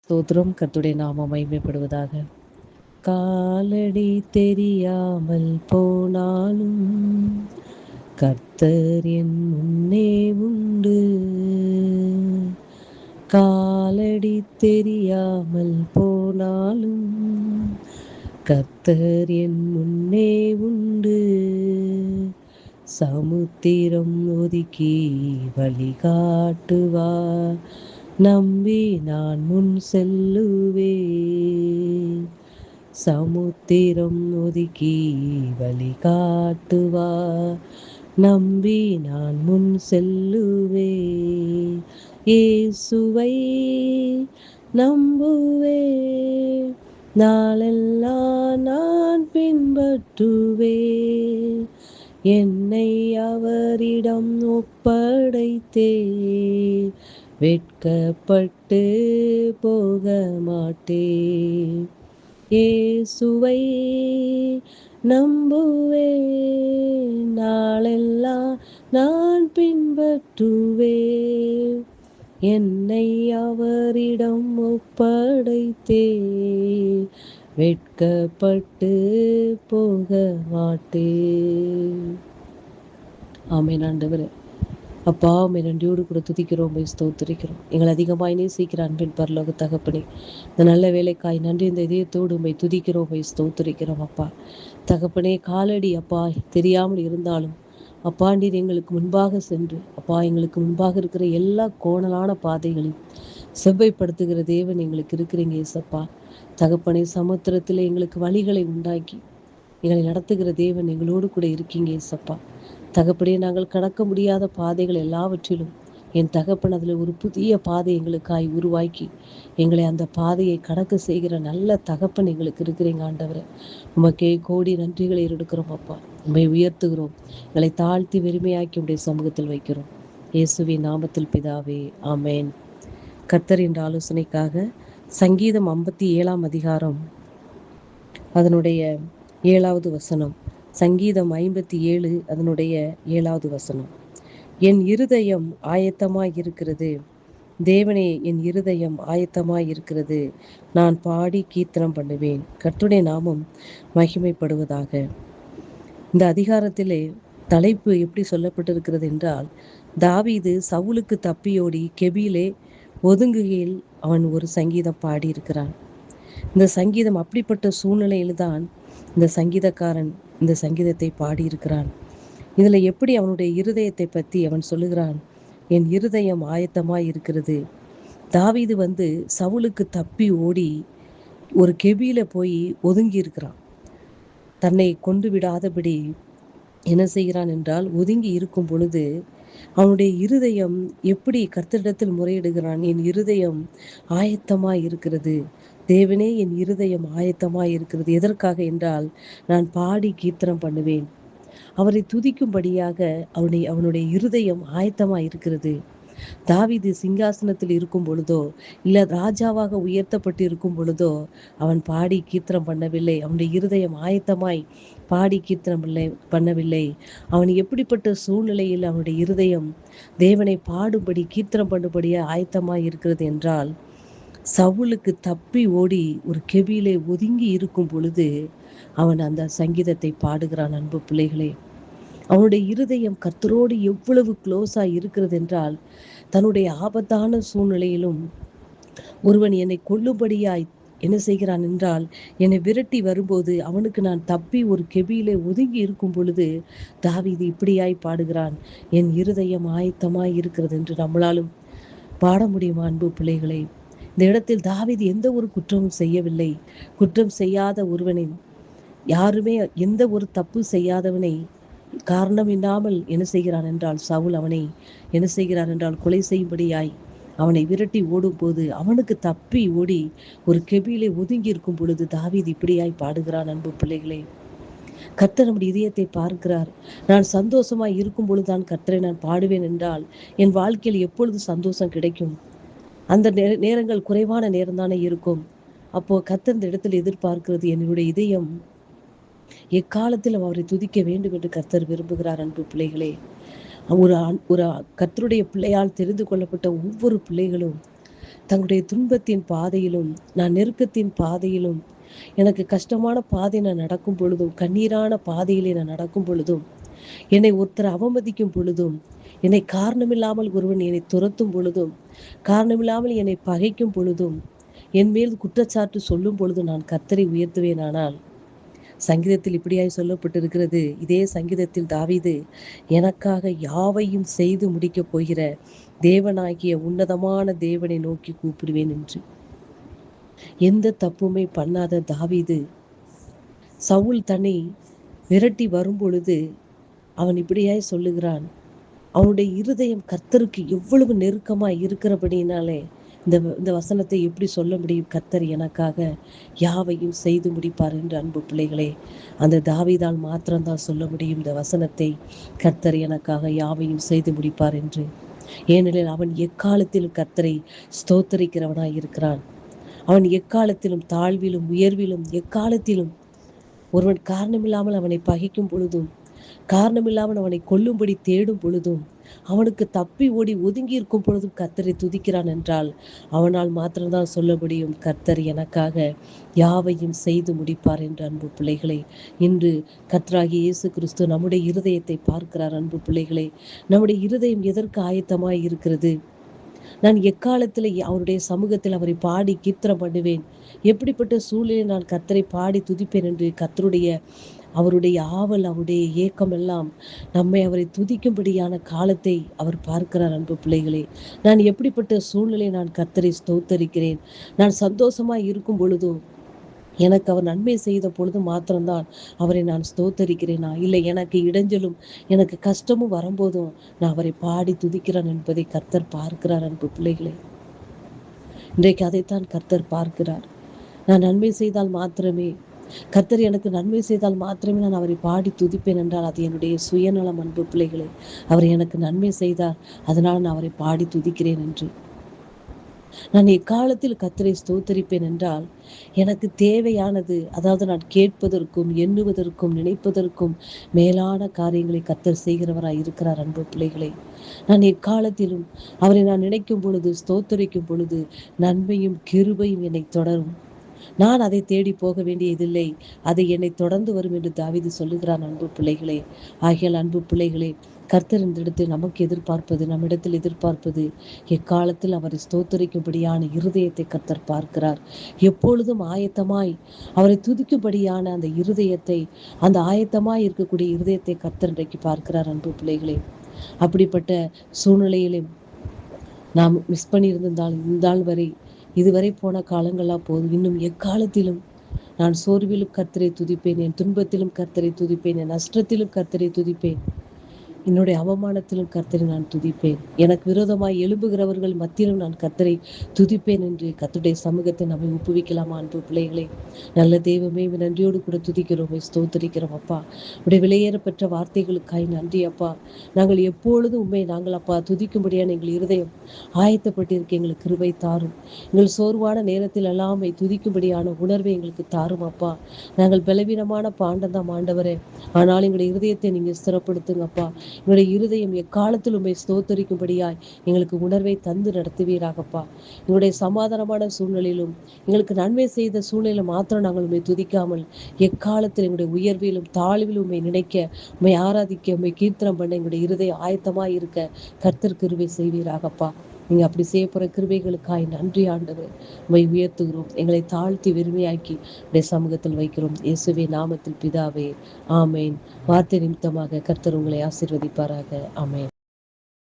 ஸ்தோத்திரம். கர்த்தருடைய நாமம் மகிமைப்படுவதாக. காலடி தெரியாமல் போனாலும் கர்த்தர் என் முன்னே உண்டு. காலடி தெரியாமல் போனாலும் கர்த்தர் என் முன்னே உண்டு. சமுத்திரம் ஒதுக்கி வழிகாட்டுவார், நம்பி நான் முன் செல்லுவேன். சமுத்திரம் ஒதுக்கி வழிகாட்டுவார், நம்பி நான் முன் செல்லுவேன். இயேசுவை நம்புவேன், நாளெல்லாம் நான் பின்பற்றுவேன். என்னை அவரிடம் ஒப்படைத்தேன், வெட்கப்பட்டு போக மாட்டேன். இயேசுவை நம்புவேன், நாளெல்லாம் நான் பின்பற்றுவேன். என்னை அவரிடம் ஒப்படைத்தேன், வெட்கப்பட்டு போக மாட்டேன். ஆமென் ஆண்டவரே. அப்பா, உம்மை நன்றியோடு கூட துதிக்கிறோம், உம்மை ஸ்தோத்திரிக்கிறோம். எங்களை அதிகமாய் நேசிக்கிற அன்பின் பரலோக தகப்பனே, இந்த நல்ல வேலைக்காய் நன்றி. இந்த இதயத்தோடு உம்மை துதிக்கிறோம், உம்மை ஸ்தோத்திரிக்கிறோம். அப்பா தகப்பனே, காலடி அப்பா தெரியாமல் இருந்தாலும் அப்பா நீர் எங்களுக்கு முன்பாக சென்று அப்பா எங்களுக்கு முன்பாக இருக்கிற எல்லா கோணலான பாதைகளையும் செவ்வைப்படுத்துகிற தேவன் எங்களுக்கு இருக்கிறீங்க ஏசப்பா. தகப்பனே, சமுத்திரத்தில் எங்களுக்கு வழிகளை உண்டாக்கி எங்களை நடத்துகிற தேவன் எங்களோடு கூட இருக்கீங்க ஏசப்பா. தகப்பனே, நாங்கள் கடக்க முடியாத பாதைகள் எல்லாவற்றிலும் என் தகப்பன் அதில் ஒரு புதிய பாதை எங்களுக்காய் உருவாக்கி எங்களை அந்த பாதையை கடக்க செய்கிற நல்ல தகப்பன் எங்களுக்கு இருக்கிறீங்க ஆண்டவரை. உமக்கே கோடி நன்றிகளை எடுக்கிறோம் அப்பா. உம்மை உயர்த்துகிறோம், எங்களை தாழ்த்தி வெறுமையாக்கி உடைய சமூகத்தில் வைக்கிறோம். இயேசுவின் நாமத்தில் பிதாவே, ஆமேன். கர்த்தர் என்ற ஆலோசனைக்காக சங்கீதம் 57 அதிகாரம் அதனுடைய 7வது வசனம். சங்கீதம் 57 அதனுடைய 7வது வசனம். என் இருதயம் ஆயத்தமாய் இருக்கிறது, தேவனே என் இருதயம் ஆயத்தமாய் இருக்கிறது, நான் பாடி கீர்த்தனம் பண்ணுவேன். கர்த்தருடைய நாமம் மகிமைப்படுவதாக. இந்த அதிகாரத்திலே தலைப்பு எப்படி சொல்லப்பட்டிருக்கிறது என்றால், தாவீது சவுலுக்கு தப்பியோடி கெபியிலே ஒதுங்குகையில் அவன் ஒரு சங்கீதம் பாடியிருக்கிறான். இந்த சங்கீதம் அப்படிப்பட்ட சூழ்நிலையில்தான் இந்த சங்கீதக்காரன் இந்த சங்கீதத்தை பாடியிருக்கிறான். இதுல எப்படி அவனுடைய இருதயத்தை பற்றி அவன் சொல்லுகிறான், என் இருதயம் ஆயத்தமாய் இருக்கிறது. தாவீது சவுலுக்கு தப்பி ஓடி ஒரு கெபியில போய் ஒதுங்கி இருக்கிறான். தன்னை கொண்டு விடாதபடி என்ன செய்கிறான் என்றால், ஒதுங்கி இருக்கும் பொழுது அவனுடைய இருதயம் எப்படி கர்த்தரிடத்தில் முறையிடுகிறான், என் இருதயம் ஆயத்தமாய் இருக்கிறது, தேவனே என் இருதயம் ஆயத்தமாய் இருக்கிறது. எதற்காக என்றால், நான் பாடி கீர்த்தனம் பண்ணுவேன். அவரை துதிக்கும்படியாக அவனுடைய இருதயம் ஆயத்தமாய் இருக்கிறது. தாவீது சிங்காசனத்தில் இருக்கும் பொழுதோ இல்ல ராஜாவாக உயர்த்தப்பட்டு இருக்கும் பொழுதோ அவன் பாடி கீர்த்தனம் பண்ணவில்லை. அவனுடைய இருதயம் ஆயத்தமாய் பாடி கீர்த்தனம் பண்ணவில்லை. அவன் எப்படிப்பட்ட சூழ்நிலையில் அவனுடைய இருதயம் தேவனை பாடும்படி கீர்த்தனம் பண்ணும்படியா ஆயத்தமாய் இருக்கிறது என்றால், சவுலுக்கு தப்பி ஓடி ஒரு கெபியிலே ஒதுங்கி இருக்கும் பொழுது அவன் அந்த சங்கீதத்தை பாடுகிறான். அன்பு பிள்ளைகளே, அவனுடைய இருதயம் கர்த்தரோடு எவ்வளவு க்ளோஸா இருக்கிறது என்றால், தன்னுடைய ஆபத்தான சூழ்நிலையிலும் ஒருவன் என்னை கொல்லும்படியாய் என்ன செய்கிறான் என்றால், என்னை விரட்டி வரும்போது அவனுக்கு நான் தப்பி ஒரு கெபியிலே ஒதுங்கி இருக்கும் பொழுது தாவீது இப்படியாய் பாடுகிறான், என் இருதயம் ஆயத்தமாய் இருக்கிறது என்று. நம்மளாலும் பாட முடியுமா அன்பு பிள்ளைகளே? இந்த இடத்தில் தாவீது எந்த ஒரு குற்றமும் செய்யவில்லை. குற்றம் செய்யாத ஒருவனை, யாருமே எந்த ஒரு தப்பு செய்யாதவனை காரணம் இல்லாமல் என்ன செய்கிறான் என்றால், சவுல் அவனை என்ன செய்கிறான் என்றால் கொலை செய்யும்படியாய் அவனை விரட்டி ஓடும் போது அவனுக்கு தப்பி ஓடி ஒரு கெபியிலே ஒதுங்கி இருக்கும் பொழுது தாவீது இப்படியாய் பாடுகிறான். அன்பு பிள்ளைகளே, கர்த்தர் நம்முடைய இதயத்தை பார்க்கிறார். நான் சந்தோஷமாய் இருக்கும் பொழுதுதான் கர்த்தரை நான் பாடுவேன் என்றால் என் வாழ்க்கையில் எப்பொழுது சந்தோஷம் கிடைக்கும்? அந்த நேரங்கள் குறைவான நேரம் தானே இருக்கும். அப்போ கர்த்தர் இந்த இடத்தில் எதிர்பார்க்கிறது, என்னுடைய இதயம் எக்காலத்தில் அவரை துதிக்க வேண்டும் என்று கர்த்தர் விரும்புகிறார். அன்பு பிள்ளைகளே, ஒரு கர்த்தருடைய பிள்ளையால் தெரிந்து கொள்ளப்பட்ட ஒவ்வொரு பிள்ளைகளும் தங்களுடைய துன்பத்தின் பாதையிலும், நான் நெருக்கத்தின் பாதையிலும், எனக்கு கஷ்டமான பாதை நான் நடக்கும் பொழுதும், கண்ணீரான பாதையிலே நான் நடக்கும் பொழுதும், என்னை ஒருத்தர் அவமதிக்கும் பொழுதும், என்னை காரணமில்லாமல் ஒருவன் என்னை துரத்தும் பொழுதும், காரணமில்லாமல் என்னை பகைக்கும் பொழுதும், என் மேல் குற்றச்சாட்டு சொல்லும் பொழுது நான் கர்த்தரை உயர்த்துவேனானால், சங்கீதத்தில் இப்படியாய் சொல்லப்பட்டிருக்கிறது. இதே சங்கீதத்தில் தாவீது, எனக்காக யாவையும் செய்து முடிக்கப் போகிற தேவனாகிய உன்னதமான தேவனை நோக்கி கூப்பிடுவேன் என்று. எந்த தப்புமே பண்ணாத தாவீது, சவுல் தன்னை விரட்டி வரும்பொழுது அவன் இப்படியாய் சொல்லுகிறான். அவனுடைய இருதயம் கர்த்தருக்கு எவ்வளவு நெருக்கமாய் இருக்கிறபடினாலே இந்த வசனத்தை எப்படி சொல்ல முடியும்? கர்த்தர் எனக்காக யாவையும் செய்து முடிப்பார் என்று. அன்பு பிள்ளைகளே, அந்த தாவீதால் மாத்திரம்தான் சொல்ல முடியும் இந்த வசனத்தை, கர்த்தர் எனக்காக யாவையும் செய்து முடிப்பார் என்று. ஏனெனில் அவன் எக்காலத்திலும் கர்த்தரை ஸ்தோத்தரிக்கிறவனாய் இருக்கிறான். அவன் எக்காலத்திலும் தாழ்விலும் உயர்விலும் எக்காலத்திலும் ஒருவன் காரணமில்லாமல் அவனை பகைக்கும் பொழுதும், காரணமில்லாமல் அவனை கொல்லும்படி தேடும் பொழுதும், அவனுக்கு தப்பி ஓடி ஒதுங்கி இருக்கும் பொழுதும் கர்த்தரை துதிக்கிறான் என்றால், அவனால் மாத்திரம்தான் சொல்ல முடியும், கர்த்தர் எனக்காக யாவையும் செய்து முடிப்பார் என்று. அன்பு பிள்ளைகளே, இன்று கர்த்தராகிய இயேசு கிறிஸ்து நம்முடைய இருதயத்தை பார்க்கிறார். அன்பு பிள்ளைகளே, நம்முடைய இருதயம் எதற்கு ஆயத்தமாய் இருக்கிறது? நான் எக்காலத்தில் அவருடைய சமூகத்தில் அவரை பாடி கீர்த்தனம் பண்ணுவேன், எப்படிப்பட்ட சூழ்நிலை நான் கர்த்தரை பாடி துதிப்பேன் என்று அவருடைய ஆவல், அவருடைய ஏக்கம் எல்லாம் நம்மை அவரை துதிக்கும்படியான காலத்தை அவர் பார்க்கிறார். அன்பு பிள்ளைகளே, நான் எப்படிப்பட்ட சூழ்நிலை நான் கர்த்தரை ஸ்தோத்தரிக்கிறேன், நான் சந்தோஷமாய் இருக்கும் பொழுதும், எனக்கு அவர் நன்மை செய்த பொழுது மாத்திரம்தான் அவரை நான் ஸ்தோத்தரிக்கிறேனா? இல்லை, எனக்கு இடைஞ்சலும் எனக்கு கஷ்டமும் வரும்போதும் நான் அவரை பாடி துதிக்கிறேன் என்பதை கர்த்தர் பார்க்கிறார். அன்பு பிள்ளைகளே, இன்றைக்கு அதைத்தான் கர்த்தர் பார்க்கிறார். நான் நன்மை செய்தால் மாத்திரமே, கர்த்தர் எனக்கு நன்மை செய்தால் மாத்திரமே நான் அவரை பாடி துதிப்பேன் என்றால் அது என்னுடைய சுயநலம். அன்பு பிள்ளைகளே, அவர் எனக்கு நன்மை செய்தார், அதனால் நான் அவரை பாடி துதிக்கிறேன் என்று. நான் எக்காலத்தில் கர்த்தரை ஸ்தோத்தரிப்பேன் என்றால் எனக்கு தேவையானது, அதாவது நான் கேட்பதற்கும் எண்ணுவதற்கும் நினைப்பதற்கும் மேலான காரியங்களை கர்த்தர் செய்கிறவராய் இருக்கிறார். அன்பு பிள்ளைகளே, நான் எக்காலத்திலும் அவரை நான் நினைக்கும் பொழுது, ஸ்தோத்தரிக்கும் பொழுது நன்மையும் கிருபையும் என்னை தொடரும். நான் அதை தேடி போக வேண்டியதில்லை, அதை என்னை தொடர்ந்து வரும் என்று தாவீது சொல்லுகிறான். அன்பு பிள்ளைகளே, ஆகியால் அன்பு பிள்ளைகளே, கர்த்தர் இந்த இடத்தில் நமக்கு எதிர்பார்ப்பது, நம்மிடத்தில் எதிர்பார்ப்பது, எக்காலத்தில் அவரை ஸ்தோத்தரிக்கும்படியான இருதயத்தை கர்த்தர் பார்க்கிறார். எப்பொழுதும் ஆயத்தமாய் அவரை துதிக்கும்படியான அந்த இருதயத்தை, அந்த ஆயத்தமாய் இருக்கக்கூடிய இருதயத்தை கர்த்தர் இன்றைக்கு பார்க்கிறார். அன்பு பிள்ளைகளே, அப்படிப்பட்ட சூழ்நிலையிலும் நாம் மிஸ் பண்ணியிருந்தால் இந்தாள் வரை, இதுவரை போன காலங்களா போதும், இன்னும் எக்காலத்திலும் நான் சோர்விலும் கர்த்தரை துதிப்பேன், என் துன்பத்திலும் கர்த்தரை துதிப்பேன், என் நஷ்டத்திலும் கர்த்தரை துதிப்பேன், என்னுடைய அவமானத்திலும் கர்த்தரை நான் துதிப்பேன், எனக்கு விரோதமாய் எழும்புகிறவர்கள் மத்தியிலும் நான் கர்த்தரை துதிப்பேன் என்று கர்த்தருடைய சமூகத்தை நம்மை ஒப்புவிக்கலாமா? அன்பு பிள்ளைகளே, நல்ல தெய்வமே, நன்றியோடு கூட துதிக்கிறோம், ஸ்தோத்தரிக்கிறோம் அப்பா. உடைய விலையேறப்பெற்ற வார்த்தைகளுக்காய் நன்றி அப்பா. நாங்கள் எப்பொழுதும் நாங்கள் அப்பா துதிக்கும்படியான எங்கள் இருதயம் ஆயத்தப்பட்டிருக்க எங்களுக்கு கிருபை தாரும். எங்கள் சோர்வான நேரத்தில் எல்லாமே துதிக்கும்படியான உணர்வை எங்களுக்கு தாரும் அப்பா. நாங்கள் பலவீனமான பாண்டந்தான் ஆண்டவரே, ஆனால் எங்களுடைய இருதயத்தை நீங்கள் ஸ்திரப்படுத்துங்கப்பா. எங்களுடைய இருதயம் எக்காலத்தில் ஸ்தோத்தரிக்கும்படியாய் எங்களுக்கு உணர்வை தந்து நடத்துவீராகப்பா. எங்களுடைய சமாதானமான சூழ்நிலையிலும், எங்களுக்கு நன்மை செய்த சூழ்நிலை மாத்திரம் நாங்கள் துதிக்காமல், எக்காலத்தில் எங்களுடைய உயர்விலும் தாழ்விலும் நினைக்க, ஆராதிக்க, கீர்த்தனம் பண்ண எங்களுடைய இருதயம் ஆயத்தமாய் இருக்க கர்த்தர் கிருபை செய்வீராகப்பா. நீங்க அப்படி செய்ய போற கிருபைகளுக்காய் நன்றி ஆண்டவர். உயர்த்துகிறோம், எங்களை தாழ்த்தி வெறுமையாக்கி உடைய சமூகத்தில் வைக்கிறோம். இயேசுவே நாமத்தில் பிதாவே, ஆமேன். வார்த்தை நிமித்தமாக கர்த்தர் உங்களை ஆசீர்வதிப்பாராக. ஆமேன்.